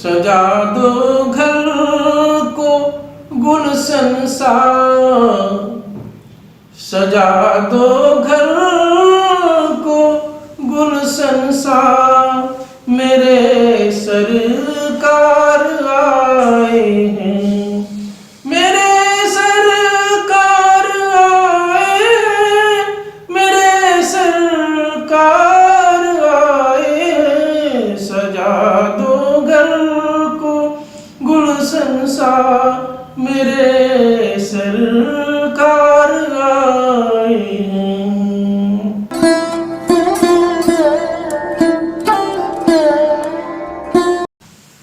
सजा दो घर को गुलशन सा, सजा दो घर को गुलशन सा, मेरे सरकार आए हैं, मेरे सरकार आए हैं, मेरे सरकार आए हैं। सजा दो घर को गुलशन सा, मेरे सरकार आए हैं।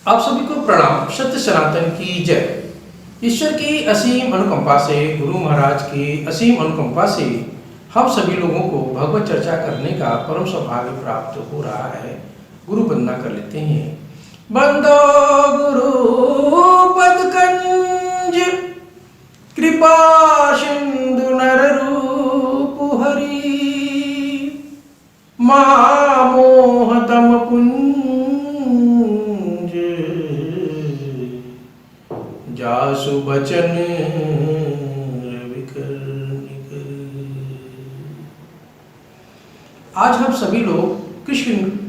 आप सभी को प्रणाम। सत्य सनातन की जय। ईश्वर की असीम अनुकंपा से, गुरु महाराज की असीम अनुकंपा से हम सभी लोगों को भगवत चर्चा करने का परम सौभाग्य प्राप्त हो रहा है। गुरु वंदना कर लेते हैं। बंदो गुरु पदकंज, कृपा सिंधु नर रूप हरि, महामोह तम पुंज, जासु बचन विकर निकर। आज हम सभी लोग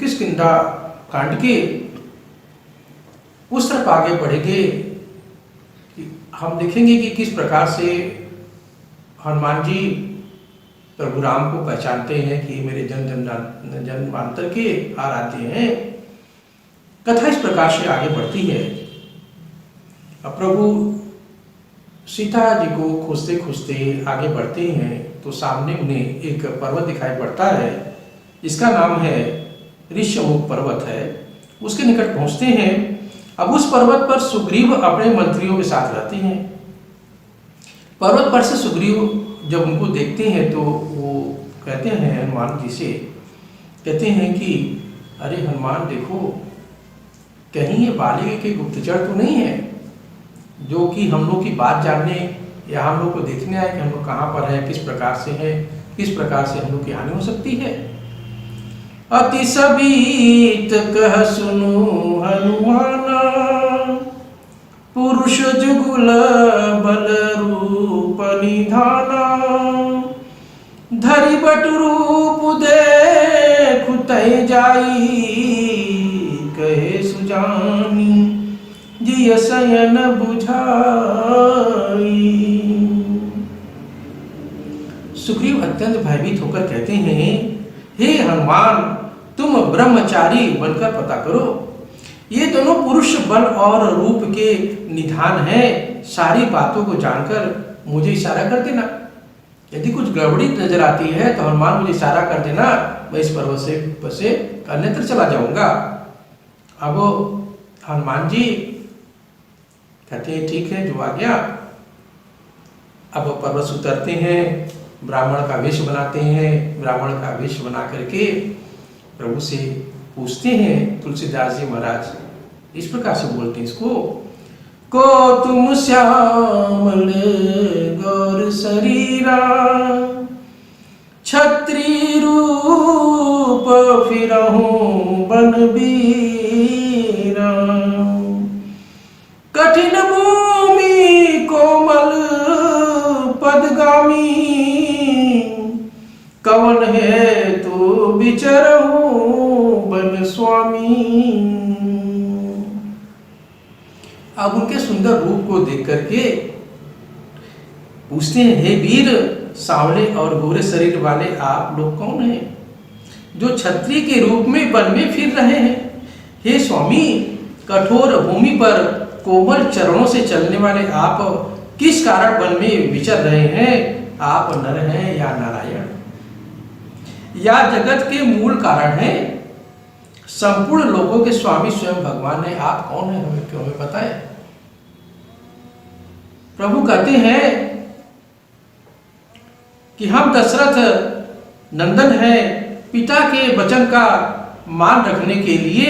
किष्किंधा कांड के उस तरफ आगे बढ़ेंगे कि हम देखेंगे कि किस प्रकार से हनुमान जी प्रभु राम को पहचानते हैं कि मेरे जन्मांतर के आराध्य हैं। कथा इस प्रकार से आगे बढ़ती है। अब प्रभु सीता जी को खोजते खोजते आगे बढ़ते हैं तो सामने उन्हें एक पर्वत दिखाई पड़ता है, जिसका नाम है ऋष्यमुख पर्वत है। उसके निकट पहुंचते हैं। अब उस पर्वत पर सुग्रीव अपने मंत्रियों के साथ रहते हैं। पर्वत पर से सुग्रीव जब उनको देखते हैं तो वो कहते हैं हनुमान जी से, कहते हैं कि अरे हनुमान देखो, कहीं ये बाली के गुप्तचर तो नहीं है जो कि हम लोग की बात जानने या हम लोग को देखने आए कि हम लोग कहाँ पर हैं, किस प्रकार से हैं, किस प्रकार से हम लोग की हानि हो सकती है। अति सबीत कह सुनो हनुमाना, पुरुष जुगुल बल रूप निधाना, धरि बट रूप देखु तै जाई, कहे सुजानी जिय शयन बुझाई। सुग्रीव अत्यंत भयभीत होकर कहते हैं, हे हनुमान, तुम ब्रह्मचारी बनकर पता करो, ये दोनों पुरुष बल और रूप के निधान हैं। सारी बातों को जानकर मुझे इशारा कर देना। यदि कुछ गड़बड़ी नजर आती है तो हनुमान मुझे इशारा कर देना, मैं इस पर्वत से अन्यत्र चला जाऊंगा। अब हनुमान जी कहते हैं ठीक है, जो आ गया। अब पर्वत से उतरते हैं, ब्राह्मण का वेश बनाते हैं। ब्राह्मण का वेश बना करके प्रभु से पूछते हैं। तुलसीदास जी महाराज इस प्रकार से बोलते हैं इसको, को तुम श्यामल गौर शरीरा, छत्री रूप फिरहूं बनबीरा, कठिन भूमि कोमल पदगामी, कवन है तो विचरहूं बन स्वामी। अब उनके सुंदर रूप को देख करके पूछते हैं, हे वीर, सांवले और गोरे शरीर वाले आप लोग कौन हैं जो छत्री के रूप में वन में फिर रहे हैं? हे स्वामी, कठोर भूमि पर कोमल चरणों से चलने वाले आप किस कारण वन में विचर रहे हैं? आप नर हैं या नारायण, या जगत के मूल कारण हैं? संपूर्ण लोगों के स्वामी स्वयं भगवान है। आप कौन है, हमें पता है। प्रभु कहते हैं कि हम दशरथ नंदन हैं, पिता के वचन का मान रखने के लिए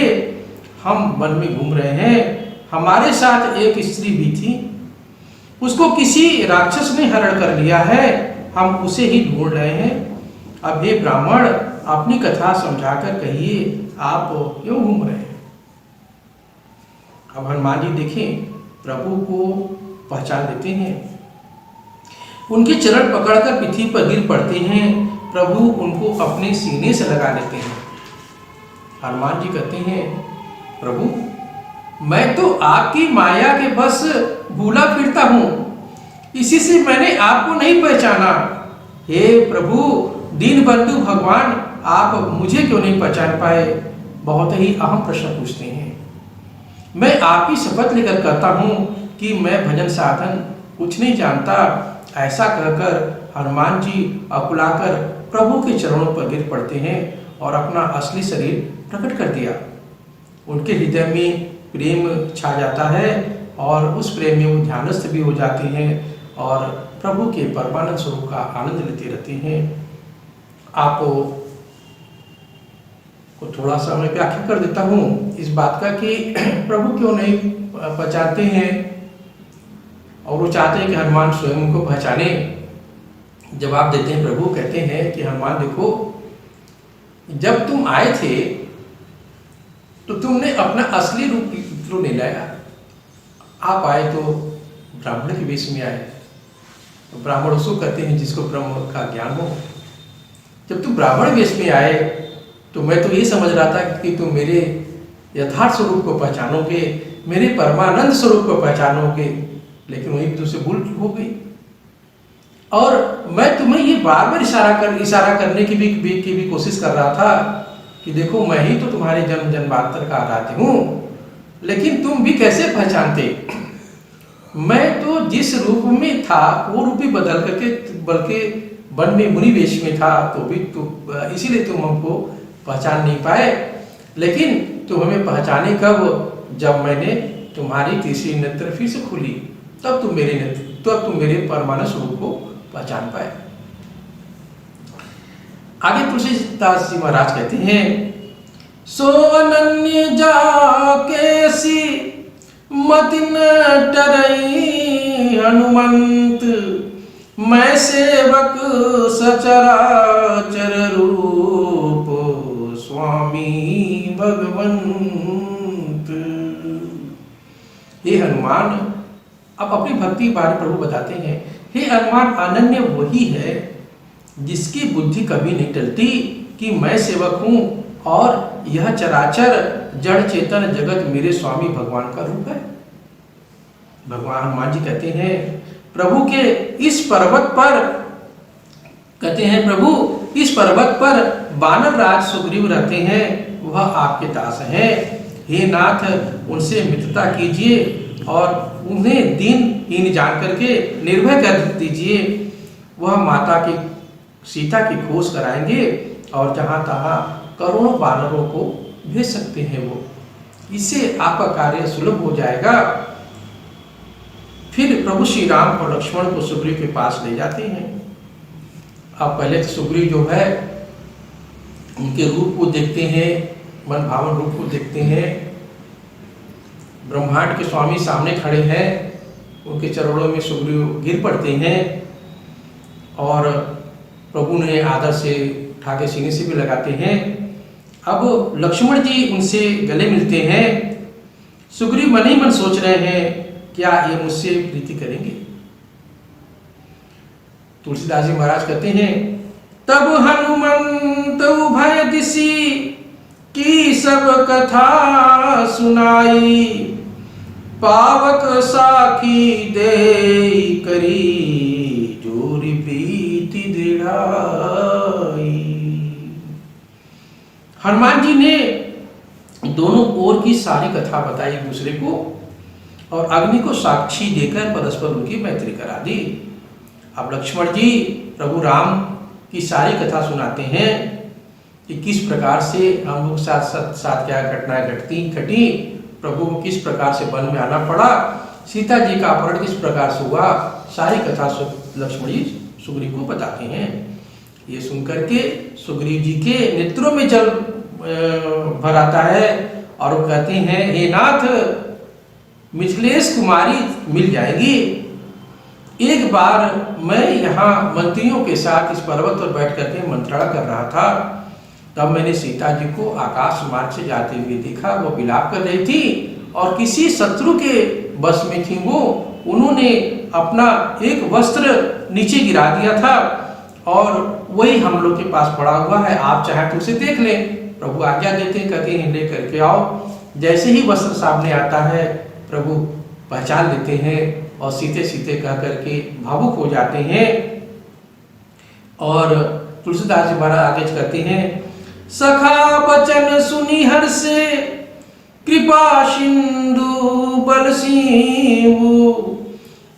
हम वन में घूम रहे हैं। हमारे साथ एक स्त्री भी थी, उसको किसी राक्षस ने हरण कर लिया है, हम उसे ही ढूंढ रहे हैं। अब हे ब्राह्मण, अपनी कथा समझाकर कहिए, आप क्यों घूम रहे हैं? अब हनुमान जी देखें प्रभु को पहचान लेते हैं, उनके चरण पकड़कर पृथ्वी पर गिर पड़ते हैं, प्रभु उनको अपने सीने से लगा लेते हैं। हनुमान जी कहते हैं प्रभु मैं तो आपकी माया के बस भूला फिरता हूँ, इसी से मैंने आपको नहीं पहचाना। हे प्रभु दीन बंधु भगवान आप मुझे क्यों नहीं पहचान पाए? बहुत ही अहम प्रश्न पूछते हैं। मैं आपकी शपथ लेकर कहता हूँ कि मैं भजन साधन कुछ नहीं जानता। ऐसा कहकर हनुमान जी अकुलाकर प्रभु के चरणों पर गिर पड़ते हैं और अपना असली शरीर प्रकट कर दिया। उनके हृदय में प्रेम छा जाता है और उस प्रेम में वो ध्यानस्थ भी हो जाते हैं और प्रभु के परमानंद स्वरूप का आनंद लेते रहते हैं। आपको थोड़ा सा मैं व्याख्या कर देता हूँ इस बात का कि प्रभु क्यों नहीं पहचानते हैं और वो चाहते हैं कि हनुमान स्वयं उनको पहचाने। जवाब देते हैं, प्रभु कहते हैं कि हनुमान देखो, जब तुम आए थे तो तुमने अपना असली रूप क्यों नहीं लाया? आप आए तो ब्राह्मण के वेश में आए, तो ब्राह्मण उसको कहते हैं जिसको ब्रह्म का ज्ञान हो। जब तुम ब्राह्मण वेश में आए तो मैं तो ये समझ रहा था कि तुम मेरे यथार्थ स्वरूप को पहचानोगे, मेरे परमानंद स्वरूप को पहचानोगे, लेकिन वही तुमसे भूल हो गई। और मैं तुम्हें ये बार बार इशारा करने की भी कोशिश कर रहा था कि देखो मैं ही तो तुम्हारे जन्म जन्मांतर का आराध्य हूँ, लेकिन तुम भी कैसे पहचानते? मैं तो जिस रूप में था वो रूप ही बदल करके बल्कि वन में मुनि वेश में था, तो भी इसीलिए तुम हमको पहचान नहीं पाए। लेकिन तुम हमें पहचाने कब? जब मैंने तुम्हारी तीसरी नेत्र फिर से खुली, तब तुम मेरे परमानंद स्वरूप को पहचान पाए। आगे तुलसीदास जी महाराज कहते हैं, सो अनन्य जाकेसी मति न टरई हनुमंत, मैं सेवक सचराचर रूप स्वामी भगवंत। हे हनुमान, अब अपनी भक्ति बारे प्रभु बताते हैं। हे हनुमान, अनन्य वही है जिसकी बुद्धि कभी नहीं टलती कि मैं सेवक हूँ और यह चराचर जड़ चेतन जगत मेरे स्वामी भगवान का रूप है। भगवान हनुमान जी कहते हैं प्रभु के इस पर्वत पर, कहते हैं प्रभु इस पर्वत पर वानर राज सुग्रीव रहते हैं, वह आपके दास हैं। हे नाथ, उनसे मित्रता कीजिए और उन्हें दीनहीन जान करके निर्भय कर दीजिए। वह माता की सीता की खोज कराएंगे और जहाँ तहाँ करोड़ों वानरों को भेज सकते हैं वो। इससे आपका कार्य सुलभ हो जाएगा। फिर प्रभु श्री राम और लक्ष्मण को सुग्रीव के पास ले जाते हैं। अब पहले सुग्रीव जो है उनके रूप को देखते हैं, मन भावन रूप को देखते हैं। ब्रह्मांड के स्वामी सामने खड़े हैं, उनके चरणों में सुग्रीव गिर पड़ते हैं और प्रभु ने आदर से उठा के सीने से भी लगाते हैं। अब लक्ष्मण जी उनसे गले मिलते हैं। सुग्रीव मन ही मन सोच रहे हैं, क्या ये मुझसे प्रीति करेंगे? तुलसीदास जी महाराज कहते हैं, तब हनुमंत उभय दिशि की सब कथा सुनाई, पावक साखी दे करी जोरी प्रीति दृढ़ाई। हनुमान जी ने दोनों ओर की सारी कथा बताई एक दूसरे को और अग्नि को साक्षी देकर परस्पर उनकी मैत्री करा दी। अब लक्ष्मण जी प्रभु राम की सारी कथा सुनाते हैं कि किस प्रकार से हम लोग साथ क्या घटनाएं घटी, प्रभु को किस प्रकार से वन में आना पड़ा, सीता जी का अपहरण किस प्रकार से हुआ, सारी कथा लक्ष्मण जी सुग्रीव को बताते हैं। ये सुनकर के सुग्रीव जी के नेत्रों में जल भर आता है और वो कहते हैं, हे नाथ, मिथिलेश कुमारी मिल जाएगी। एक बार मैं यहाँ मंत्रियों के साथ इस पर्वत पर बैठ करके मंत्रणा कर रहा था, तब मैंने सीता जी को आकाश मार्ग से जाते हुए देखा। वो विलाप कर रही थी और किसी शत्रु के बस में थी वो। उन्होंने अपना एक वस्त्र नीचे गिरा दिया था और वही हम लोग के पास पड़ा हुआ है, आप चाहे तो उसे देख लें। प्रभु आज्ञा देते हैं, कहते हैं ले करके आओ। जैसे ही वस्त्र सामने आता है, प्रभु पहचान लेते हैं और सीते सीते कह करके भावुक हो जाते हैं। और तुलसीदास जी महाराज आगे कहते हैं, सखा बचन सुनी हर्षे कृपा सिंधु बलसीवु,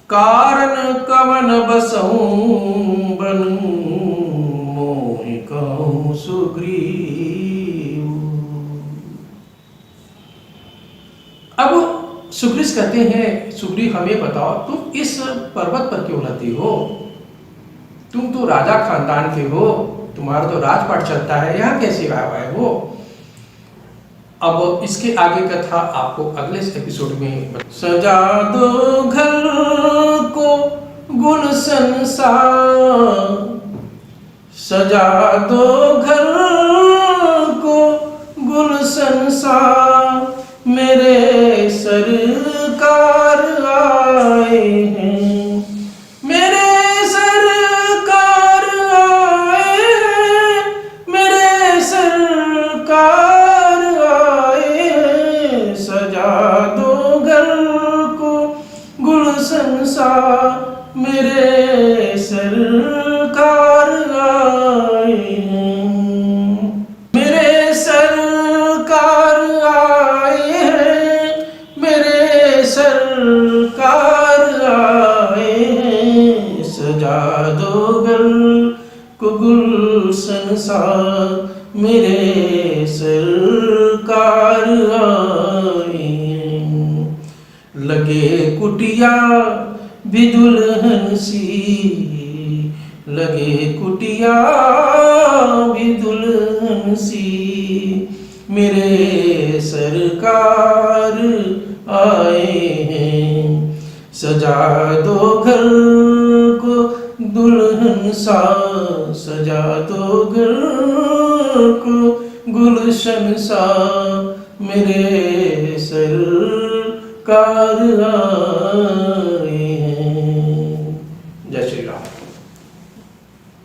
कारण कवन बसऊं बनूं मोहि कहूं सुग्रीव। अब सुग्रीव कहते हैं, सुग्रीव हमें बताओ तुम इस पर्वत पर क्यों रहते हो? तुम तो राजा खानदान के हो, तुम्हारा तो राजपाट चलता है, यहाँ कैसे आए हो? अब इसके आगे कथा आपको अगले एपिसोड में। सजा दो घर को गुण संसार, सजा दो घर को गुण संसार, मेरे सरकार आए हैं, मेरे सरकार आए हैं, मेरे सरकार आए हैं। सजा दो घर को गुण संसार, मेरे सरकार आए हैं, मेरे सरकार आए हैं, मेरे सरकार आए हैं। सजा दो घर को गुल संसार, मेरे सरकार आए हैं। लगे कुटिया भी दुल्हन सी, लगे कुटिया भी दुल्हन सी, मेरे सरकार आए हैं। सजा दो घर को दुल्हन सा, सजा दो घर को गुलशन सा, मेरे सरकार आए